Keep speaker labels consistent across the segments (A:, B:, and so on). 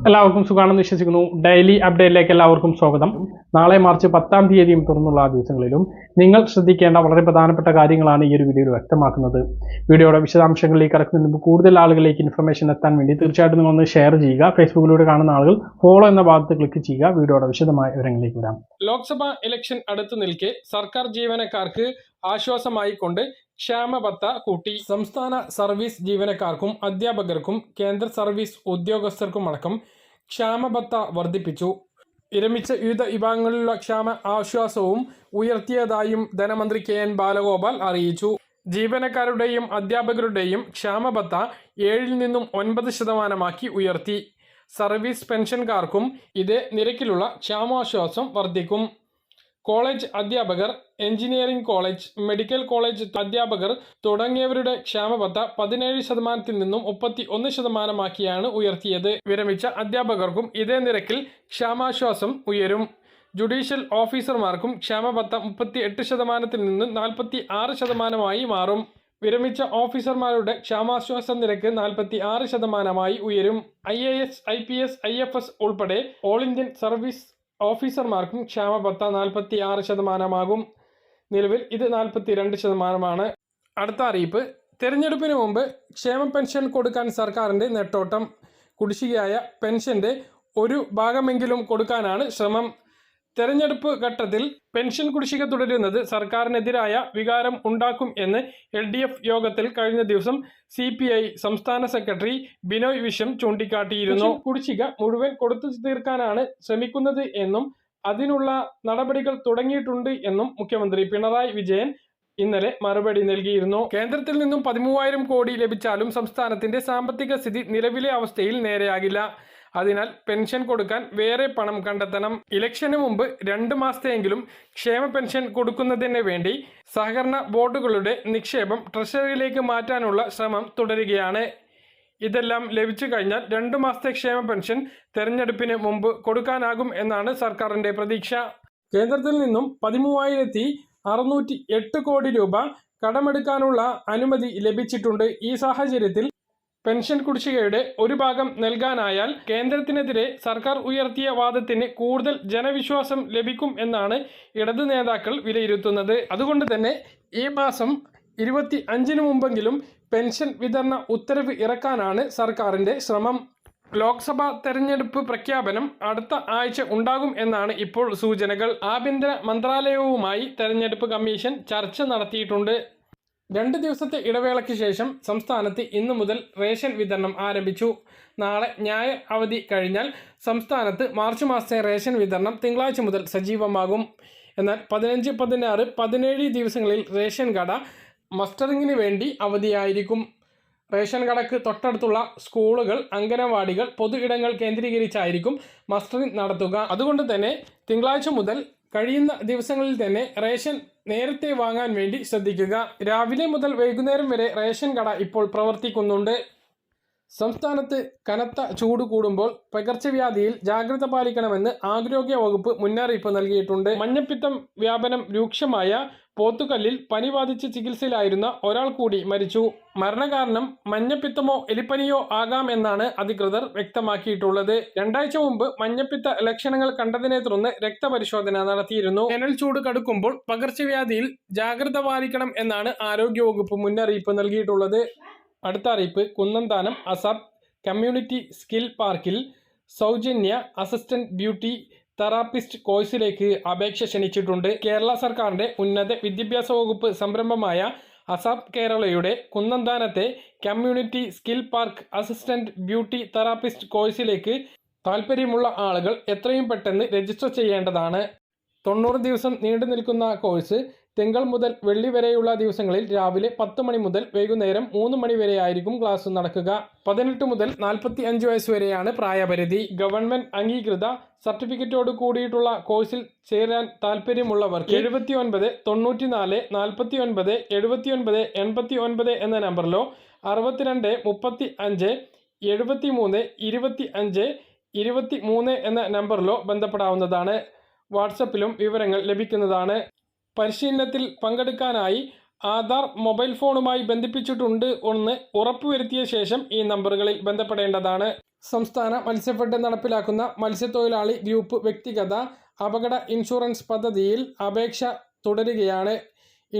A: എല്ലാവർക്കും സുഖാണെന്ന് വിശ്വസിക്കുന്നു. ഡെയിലി അപ്ഡേറ്റിലേക്ക് എല്ലാവർക്കും സ്വാഗതം. നാളെ മാർച്ച് 10-ാം തീയതിയും തുറന്നുള്ള ദിവസങ്ങളിലും നിങ്ങൾ ശ്രദ്ധിക്കേണ്ട വളരെ പ്രധാനപ്പെട്ട കാര്യങ്ങളാണ് ഈ ഒരു വീഡിയോയിൽ വ്യക്തമാക്കുന്നത്. വീഡിയോയുടെ വിശദാംശങ്ങളിലേക്ക് കടക്കുന്നതിന് മുമ്പ് കൂടുതൽ ആളുകളിലേക്ക് ഇൻഫർമേഷൻ എത്താൻ വേണ്ടി തീർച്ചയായിട്ടും നിങ്ങൾ ഒന്ന് ഷെയർ ചെയ്യുക. ഫേസ്ബുക്കിലൂടെ കാണുന്ന ആളുകൾ ഫോളോ എന്ന ഭാഗത്ത് ക്ലിക്ക് ചെയ്യുക. വീഡിയോയുടെ വിശദമായ വിവരങ്ങളിലേക്ക് വരാം.
B: ലോക്സഭാ ഇലക്ഷൻ അടുത്തു നിൽക്കെ സർക്കാർ ജീവനക്കാർക്ക് ആശ്വാസമായിക്കൊണ്ട് ക്ഷാമബത്ത കൂട്ടി. സംസ്ഥാന സർവീസ് ജീവനക്കാർക്കും അധ്യാപകർക്കും കേന്ദ്ര സർവീസ് ഉദ്യോഗസ്ഥർക്കുമടക്കം ക്ഷാമബത്ത വർദ്ധിപ്പിച്ചു. വിരമിച്ച വിവിധ വിഭാഗങ്ങളിലുള്ള ക്ഷാമ ആശ്വാസവും ഉയർത്തിയതായും ധനമന്ത്രി KN ബാലഗോപാൽ അറിയിച്ചു. ജീവനക്കാരുടെയും അധ്യാപകരുടെയും ക്ഷാമബത്ത 7-ൽ നിന്നും 9% ഉയർത്തി. സർവീസ് പെൻഷൻകാർക്കും ഇതേ നിരക്കിലുള്ള ക്ഷാമാശ്വാസം വർദ്ധിക്കും. കോളേജ് അധ്യാപകർ, എഞ്ചിനീയറിംഗ് കോളേജ്, മെഡിക്കൽ കോളേജ് അധ്യാപകർ തുടങ്ങിയവരുടെ ക്ഷാമബത്ത 17%-ൽ നിന്നും 31%-ആക്കിയാണ് ഉയർത്തിയത്. വിരമിച്ച അധ്യാപകർക്കും ഇതേ നിരക്കിൽ ക്ഷാമാശ്വാസം ഉയരും. ജുഡീഷ്യൽ ഓഫീസർമാർക്കും ക്ഷാമബത്ത 38%-ൽ നിന്ന് 46%-ആയി മാറും. വിരമിച്ച ഓഫീസർമാരുടെ ക്ഷാമാശ്വാസ നിരക്ക് 46%-ആയി ഉയരും. IAS, IPS, IFS ഉൾപ്പെടെ ഓൾ ഇന്ത്യൻ സർവീസ് ഓഫീസർമാർക്കും ക്ഷാമബത്ത 46%-ആകും. നിലവിൽ ഇത് 42%. അടുത്ത അറിയിപ്പ്. തെരഞ്ഞെടുപ്പിന് മുമ്പ് ക്ഷേമ പെൻഷൻ കൊടുക്കാൻ സർക്കാരിൻ്റെ നെട്ടോട്ടം. കുടിശ്ശികയായ പെൻഷന്റെ ഒരു ഭാഗമെങ്കിലും കൊടുക്കാനാണ് ശ്രമം. തെരഞ്ഞെടുപ്പ് ഘട്ടത്തിൽ പെൻഷൻ കുടിശ്ശിക തുടരുന്നത് സർക്കാരിനെതിരായ വികാരം ഉണ്ടാക്കും എന്ന് LDF യോഗത്തിൽ കഴിഞ്ഞ ദിവസം CPI സംസ്ഥാന സെക്രട്ടറി ബിനോയ് വിശ്വം ചൂണ്ടിക്കാട്ടിയിരുന്നു. കുടിശ്ശിക മുഴുവൻ കൊടുത്തു തീർക്കാനാണ് ശ്രമിക്കുന്നത് എന്നും അതിനുള്ള നടപടികൾ തുടങ്ങിയിട്ടുണ്ട് എന്നും മുഖ്യമന്ത്രി പിണറായി വിജയൻ ഇന്നലെ മറുപടി നൽകിയിരുന്നു. കേന്ദ്രത്തിൽ നിന്നും 13,000 കോടി ലഭിച്ചാലും സംസ്ഥാനത്തിന്റെ സാമ്പത്തിക സ്ഥിതി നിലവിലെ അവസ്ഥയിൽ നേരെയാകില്ല. അതിനാൽ പെൻഷൻ കൊടുക്കാൻ വേറെ പണം കണ്ടെത്തണം. ഇലക്ഷന് മുമ്പ് 2 മാസത്തെയെങ്കിലും ക്ഷേമ പെൻഷൻ കൊടുക്കുന്നതിന് വേണ്ടി സഹകരണ ബോർഡുകളുടെ നിക്ഷേപം ട്രഷറിയിലേക്ക് മാറ്റാനുള്ള ശ്രമം തുടരുകയാണ്. ഇതെല്ലാം ലഭിച്ചു കഴിഞ്ഞാൽ 2 മാസത്തെ ക്ഷേമ പെൻഷൻ തെരഞ്ഞെടുപ്പിന് മുമ്പ് കൊടുക്കാനാകും എന്നാണ് സർക്കാരിന്റെ പ്രതീക്ഷ. കേന്ദ്രത്തിൽ നിന്നും 13,608 കോടി രൂപ കടമെടുക്കാനുള്ള അനുമതി ലഭിച്ചിട്ടുണ്ട്. ഈ സാഹചര്യത്തിൽ പെൻഷൻ കുടിശ്ശികയുടെ ഒരു ഭാഗം നൽകാനായാൽ കേന്ദ്രത്തിനെതിരെ സർക്കാർ ഉയർത്തിയ വാദത്തിന് കൂടുതൽ ജനവിശ്വാസം ലഭിക്കും എന്നാണ് ഇടത് നേതാക്കൾ വിലയിരുത്തുന്നത്. അതുകൊണ്ട് തന്നെ ഈ മാസം 25-ന് മുമ്പെങ്കിലും പെൻഷൻ വിതരണ ഉത്തരവ് ഇറക്കാനാണ് സർക്കാരിന്റെ ശ്രമം. ലോക്സഭാ തെരഞ്ഞെടുപ്പ് പ്രഖ്യാപനം അടുത്ത ആഴ്ച ഉണ്ടാകും എന്നാണ് ഇപ്പോൾ സൂചനകൾ. ആഭ്യന്തര മന്ത്രാലയവുമായി തെരഞ്ഞെടുപ്പ് കമ്മീഷൻ ചർച്ച നടത്തിയിട്ടുണ്ട്. 2 ദിവസത്തെ ഇടവേളയ്ക്ക് ശേഷം സംസ്ഥാനത്ത് ഇന്നു മുതൽ റേഷൻ വിതരണം ആരംഭിച്ചു. നാളെ ഞായർ അവധി കഴിഞ്ഞാൽ സംസ്ഥാനത്ത് മാർച്ച് മാസത്തെ റേഷൻ വിതരണം തിങ്കളാഴ്ച മുതൽ സജീവമാകും. എന്നാൽ 15, 16, 17 ദിവസങ്ങളിൽ റേഷൻ കട മസ്റ്ററിങ്ങിന് വേണ്ടി അവധിയായിരിക്കും. റേഷൻ കടക്ക് തൊട്ടടുത്തുള്ള സ്കൂളുകൾ, അംഗനവാടികൾ, പൊതു ഇടങ്ങൾ കേന്ദ്രീകരിച്ചായിരിക്കും മസ്റ്ററിംഗ് നടത്തുക. അതുകൊണ്ട് തന്നെ തിങ്കളാഴ്ച മുതൽ കഴിയുന്ന ദിവസങ്ങളിൽ തന്നെ റേഷൻ നേരത്തെ വാങ്ങാൻ വേണ്ടി ശ്രദ്ധിക്കുക. രാവിലെ മുതൽ വൈകുന്നേരം വരെ റേഷൻ കട ഇപ്പോൾ പ്രവർത്തിക്കുന്നുണ്ട്. സംസ്ഥാനത്ത് കനത്ത ചൂട് കൂടുമ്പോൾ പകർച്ചവ്യാധിയിൽ ജാഗ്രത പാലിക്കണമെന്ന് ആരോഗ്യ വകുപ്പ് മുന്നറിയിപ്പ് നൽകിയിട്ടുണ്ട്. മഞ്ഞപ്പിത്തം വ്യാപനം രൂക്ഷമായ പോത്തുകല്ലിൽ പനി ബാധിച്ച് ചികിത്സയിലായിരുന്ന ഒരാൾ കൂടി മരിച്ചു. മരണകാരണം മഞ്ഞപ്പിത്തമോ എലിപ്പനിയോ ആകാമെന്നാണ് അധികൃതർ വ്യക്തമാക്കിയിട്ടുള്ളത്. 2 ആഴ്ച മുമ്പ് മഞ്ഞപ്പിത്ത ലക്ഷണങ്ങൾ കണ്ടതിനെ തുടർന്ന് രക്തപരിശോധന നടത്തിയിരുന്നു. വേനൽ ചൂട് കടുക്കുമ്പോൾ പകർച്ചവ്യാധിയിൽ ജാഗ്രത പാലിക്കണം എന്നാണ് ആരോഗ്യവകുപ്പ് മുന്നറിയിപ്പ് നൽകിയിട്ടുള്ളത്. അടുത്ത അറിയിപ്പ്. കുന്നന്താനം അസാബ് കമ്മ്യൂണിറ്റി സ്കിൽ പാർക്കിൽ സൗജന്യ അസിസ്റ്റന്റ് ബ്യൂട്ടി തെറാപ്പിസ്റ്റ് കോഴ്സിലേക്ക് അപേക്ഷ ക്ഷണിച്ചിട്ടുണ്ട്. കേരള സർക്കാരിന്റെ ഉന്നത വിദ്യാഭ്യാസ വകുപ്പ് സംരംഭമായ അസാബ് കേരളയുടെ കുന്നന്താനത്തെ community skill park assistant beauty therapist കോഴ്സിലേക്ക് താൽപ്പര്യമുള്ള ആളുകൾ എത്രയും പെട്ടെന്ന് രജിസ്റ്റർ ചെയ്യേണ്ടതാണ്. 90 ദിവസം നീണ്ടു നിൽക്കുന്ന കോഴ്സ് തിങ്കൾ മുതൽ വെള്ളി വരെയുള്ള ദിവസങ്ങളിൽ രാവിലെ 10 മണി മുതൽ വൈകുന്നേരം 3 മണി വരെയായിരിക്കും ക്ലാസ് നടക്കുക. 18 മുതൽ 45 വയസ്സ് വരെയാണ് പ്രായപരിധി. ഗവൺമെന്റ് അംഗീകൃത സർട്ടിഫിക്കറ്റോട് കൂടിയിട്ടുള്ള കോഴ്സിൽ ചേരാൻ താൽപ്പര്യമുള്ളവർക്ക് 79 94 49 79 89 എന്ന നമ്പറിലോ 62 35 73 25 23 എന്ന നമ്പറിലോ ബന്ധപ്പെടാവുന്നതാണ്. വാട്സപ്പിലും വിവരങ്ങൾ ലഭിക്കുന്നതാണ്. പരിശീലനത്തിൽ പങ്കെടുക്കാനായി ആധാർ മൊബൈൽ ഫോണുമായി ബന്ധിപ്പിച്ചിട്ടുണ്ട് എന്ന് ഉറപ്പുവരുത്തിയ ശേഷം ഈ നമ്പറുകളിൽ ബന്ധപ്പെടേണ്ടതാണ്. സംസ്ഥാന മത്സ്യഫെഡ് നടപ്പിലാക്കുന്ന മത്സ്യത്തൊഴിലാളി ഗ്രൂപ്പ് വ്യക്തിഗത അപകട ഇൻഷുറൻസ് പദ്ധതിയിൽ അപേക്ഷ തുടരുകയാണ്.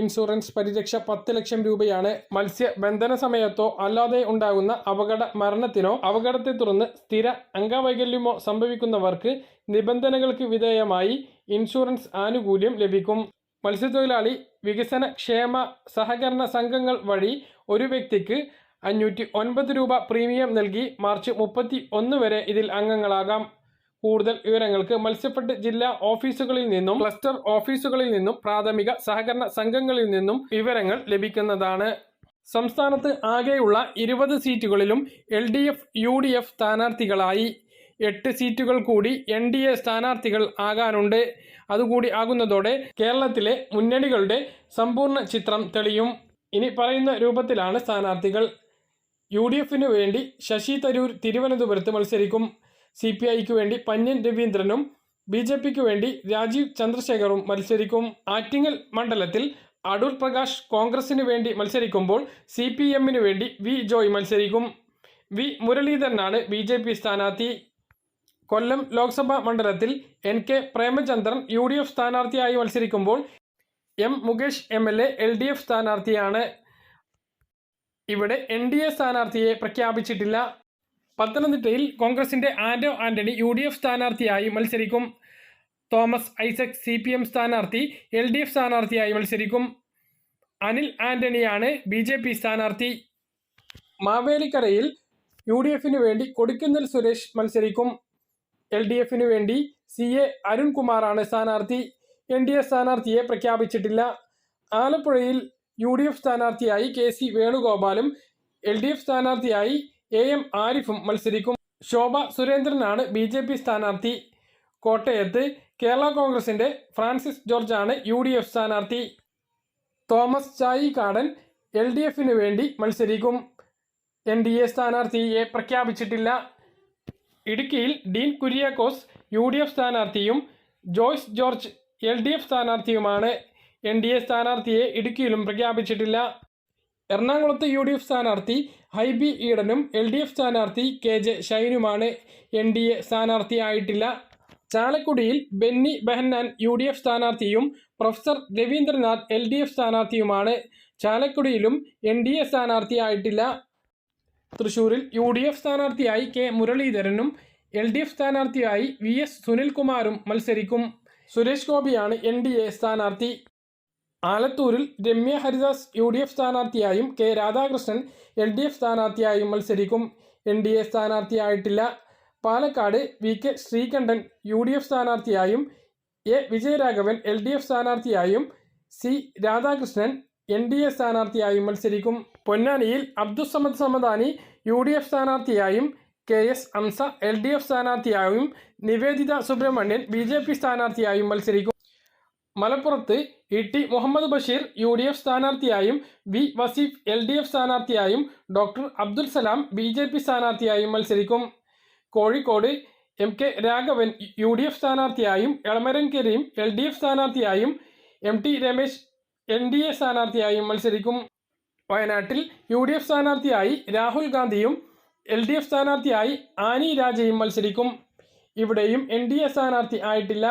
B: ഇൻഷുറൻസ് പരിരക്ഷ 10 ലക്ഷം രൂപയാണ്. മത്സ്യബന്ധന സമയത്തോ അല്ലാതെ ഉണ്ടാകുന്ന അപകട മരണത്തിനോ അപകടത്തെ തുടർന്ന് സ്ഥിര അംഗവൈകല്യമോ സംഭവിക്കുന്നവർക്ക് നിബന്ധനകൾക്ക് വിധേയമായി ഇൻഷുറൻസ് ആനുകൂല്യം ലഭിക്കും. മത്സ്യത്തൊഴിലാളി വികസന ക്ഷേമ സഹകരണ സംഘങ്ങൾ വഴി ഒരു വ്യക്തിക്ക് 509 രൂപ പ്രീമിയം നൽകി മാർച്ച് 31 വരെ ഇതിൽ അംഗങ്ങളാകാം. കൂടുതൽ വിവരങ്ങൾക്ക് മത്സ്യഫെഡ് ജില്ലാ ഓഫീസുകളിൽ നിന്നും ക്ലസ്റ്റർ ഓഫീസുകളിൽ നിന്നും പ്രാഥമിക സഹകരണ സംഘങ്ങളിൽ നിന്നും വിവരങ്ങൾ ലഭിക്കുന്നതാണ്. സംസ്ഥാനത്ത് ആകെയുള്ള 20 സീറ്റുകളിലും LDF UDF സ്ഥാനാർത്ഥികളായി 8 സീറ്റുകൾ കൂടി NDA സ്ഥാനാർത്ഥികൾ ആകാനുണ്ട്. അതുകൂടി ആകുന്നതോടെ കേരളത്തിലെ മുന്നണികളുടെ സമ്പൂർണ്ണ ചിത്രം തെളിയും. ഇനി പറയുന്ന രൂപത്തിലാണ് സ്ഥാനാർത്ഥികൾ. UDFിനു വേണ്ടി ശശി തരൂർ തിരുവനന്തപുരത്ത് മത്സരിക്കും. CPIക്ക് വേണ്ടി പന്ന്യൻ രവീന്ദ്രനും BJPക്ക് വേണ്ടി രാജീവ് ചന്ദ്രശേഖറും മത്സരിക്കും. ആറ്റിങ്ങൽ മണ്ഡലത്തിൽ അടൂർ പ്രകാശ് കോൺഗ്രസിന് വേണ്ടി മത്സരിക്കുമ്പോൾ CPMന് വേണ്ടി V ജോയ് മത്സരിക്കും. V മുരളീധരനാണ് BJP സ്ഥാനാർത്ഥി. കൊല്ലം ലോക്സഭാ മണ്ഡലത്തിൽ NK പ്രേമചന്ദ്രൻ UDF സ്ഥാനാർത്ഥിയായി മത്സരിക്കുമ്പോൾ M മുകേഷ് MLA LDF സ്ഥാനാർത്ഥിയാണ്. ഇവിടെ NDA സ്ഥാനാർത്ഥിയെ പ്രഖ്യാപിച്ചിട്ടില്ല. പത്തനംതിട്ടയിൽ കോൺഗ്രസിന്റെ ആന്റോ ആന്റണി UDF സ്ഥാനാർത്ഥിയായി മത്സരിക്കും. തോമസ് ഐസക് CPM സ്ഥാനാർത്ഥി LDF സ്ഥാനാർത്ഥിയായി മത്സരിക്കും. അനിൽ ആന്റണിയാണ് BJP സ്ഥാനാർത്ഥി. മാവേലിക്കരയിൽ UDFിനു വേണ്ടി കൊടിക്കുന്നിൽ സുരേഷ് മത്സരിക്കും. LDFിനു വേണ്ടി CA അരുൺകുമാറാണ് സ്ഥാനാർത്ഥി. NDA സ്ഥാനാർത്ഥിയെ പ്രഖ്യാപിച്ചിട്ടില്ല. ആലപ്പുഴയിൽ UDF സ്ഥാനാർത്ഥിയായി KC വേണുഗോപാലും LDF സ്ഥാനാർത്ഥിയായി AM ആരിഫും മത്സരിക്കും. ശോഭ സുരേന്ദ്രനാണ് BJP സ്ഥാനാർത്ഥി. കോട്ടയത്ത് കേരള കോൺഗ്രസിന്റെ ഫ്രാൻസിസ് ജോർജാണ് UDF സ്ഥാനാർത്ഥി. തോമസ് ചായിക്കാടൻ LDFിനു വേണ്ടി മത്സരിക്കും. NDA സ്ഥാനാർത്ഥിയെ പ്രഖ്യാപിച്ചിട്ടില്ല. ഇടുക്കിയിൽ ഡീൻ കുര്യാക്കോസ് UDF സ്ഥാനാർത്ഥിയും ജോയ്സ് ജോർജ് LDF സ്ഥാനാർത്ഥിയുമാണ്. NDA സ്ഥാനാർത്ഥിയെ ഇടുക്കിയിലും പ്രഖ്യാപിച്ചിട്ടില്ല. എറണാകുളത്ത് UDF സ്ഥാനാർത്ഥി ഹൈബി ഈഡനും LDF സ്ഥാനാർത്ഥി KJ ഷൈനുമാണ്. NDA സ്ഥാനാർത്ഥി ആയിട്ടില്ല. ചാലക്കുടിയിൽ ബെന്നി ബെഹന്നാൻ UDF സ്ഥാനാർത്ഥിയും പ്രൊഫസർ രവീന്ദ്രനാഥ് LDF സ്ഥാനാർത്ഥിയുമാണ്. ചാലക്കുടിയിലും NDA സ്ഥാനാർത്ഥി ആയിട്ടില്ല. തൃശൂരിൽ UDF സ്ഥാനാർത്ഥിയായി K മുരളീധരനും LDF സ്ഥാനാർത്ഥിയായി VS സുനിൽകുമാറും മത്സരിക്കും. സുരേഷ് ഗോപിയാണ് NDA സ്ഥാനാർത്ഥി. ആലത്തൂരിൽ Ramya Haridas UDF സ്ഥാനാർത്ഥിയായും K Radhakrishnan LDF സ്ഥാനാർത്ഥിയായും മത്സരിക്കും. NDA സ്ഥാനാർത്ഥിയായിട്ടില്ല. Palakkad VK Sreekandan UDF സ്ഥാനാർത്ഥിയായും A Vijayaraghavan LDF സ്ഥാനാർത്ഥിയായും C Radhakrishnan NDA സ്ഥാനാർത്ഥിയായും മത്സരിക്കും. പൊന്നാനിയിൽ Abdussamad Samadani UDF സ്ഥാനാർത്ഥിയായും KS Amsa LDF സ്ഥാനാർത്ഥിയായും Nivedita Subramanian BJP സ്ഥാനാർത്ഥിയായും മത്സരിക്കും. മലപ്പുറത്ത് ET മുഹമ്മദ് ബഷീർ UDF സ്ഥാനാർത്ഥിയായും V വസീഫ് LDF സ്ഥാനാർത്ഥിയായും ഡോക്ടർ അബ്ദുൽ സലാം BJP സ്ഥാനാർത്ഥിയായും മത്സരിക്കും. Kozhikode MK Raghavan UDF സ്ഥാനാർത്ഥിയായും Elamaram Kareem LDF സ്ഥാനാർത്ഥിയായും MT Ramesh NDA സ്ഥാനാർത്ഥിയായും മത്സരിക്കും. വയനാട്ടിൽ UDF സ്ഥാനാർത്ഥിയായി രാഹുൽ ഗാന്ധിയും LDF സ്ഥാനാർത്ഥിയായി ആനി രാജയും മത്സരിക്കും. ഇവിടെയും NDA സ്ഥാനാർത്ഥി ആയിട്ടില്ല.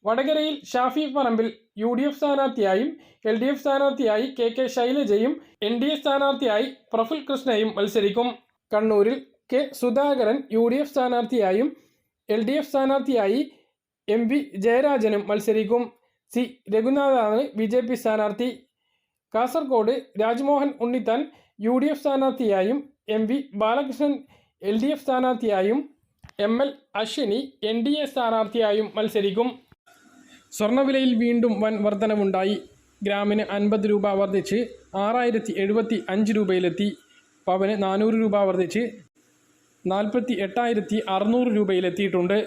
B: വടകരയിൽ ഷാഫി പറമ്പിൽ UDF സ്ഥാനാർത്ഥിയായും LDF സ്ഥാനാർത്ഥിയായി KK ശൈലജയും NDA സ്ഥാനാർത്ഥിയായി പ്രഫുൽ കൃഷ്ണയും മത്സരിക്കും. കണ്ണൂരിൽ K സുധാകരൻ UDF സ്ഥാനാർത്ഥിയായും LDF സ്ഥാനാർത്ഥിയായി MV ജയരാജനും മത്സരിക്കും. C രഘുനാഥാണ് BJP സ്ഥാനാർത്ഥി. Kasaragod Rajmohan Unnithan UDF സ്ഥാനാർത്ഥിയായും MV Balakrishnan LDF സ്ഥാനാർത്ഥിയായും ML Ashwini NDA സ്ഥാനാർത്ഥിയായും മത്സരിക്കും. സ്വർണ്ണവിലയിൽ വീണ്ടും വൻ വർധനവുണ്ടായി. ഗ്രാമിന് 50 രൂപ വർദ്ധിച്ച് 6075 രൂപയിലെത്തി. പവന് 400 രൂപ വർദ്ധിച്ച് 48,600 രൂപയിലെത്തിയിട്ടുണ്ട്.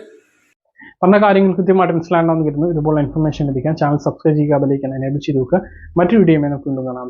A: പറഞ്ഞ കാര്യങ്ങൾ കൃത്യമായിട്ട് മനസ്സിലാണെന്ന് കരുതുന്നു. ഇതുപോലെ ഇൻഫർമേഷൻ ലഭിക്കാൻ ചാനൽ സബ്സ്ക്രൈബ് ചെയ്യുക, ബെൽ ഐക്കൺ എനേബിൾ ചെയ്ത് വെക്കുക. മറ്റൊരു വീഡിയോയുമായി നമുക്ക് വീണ്ടും കാണാം.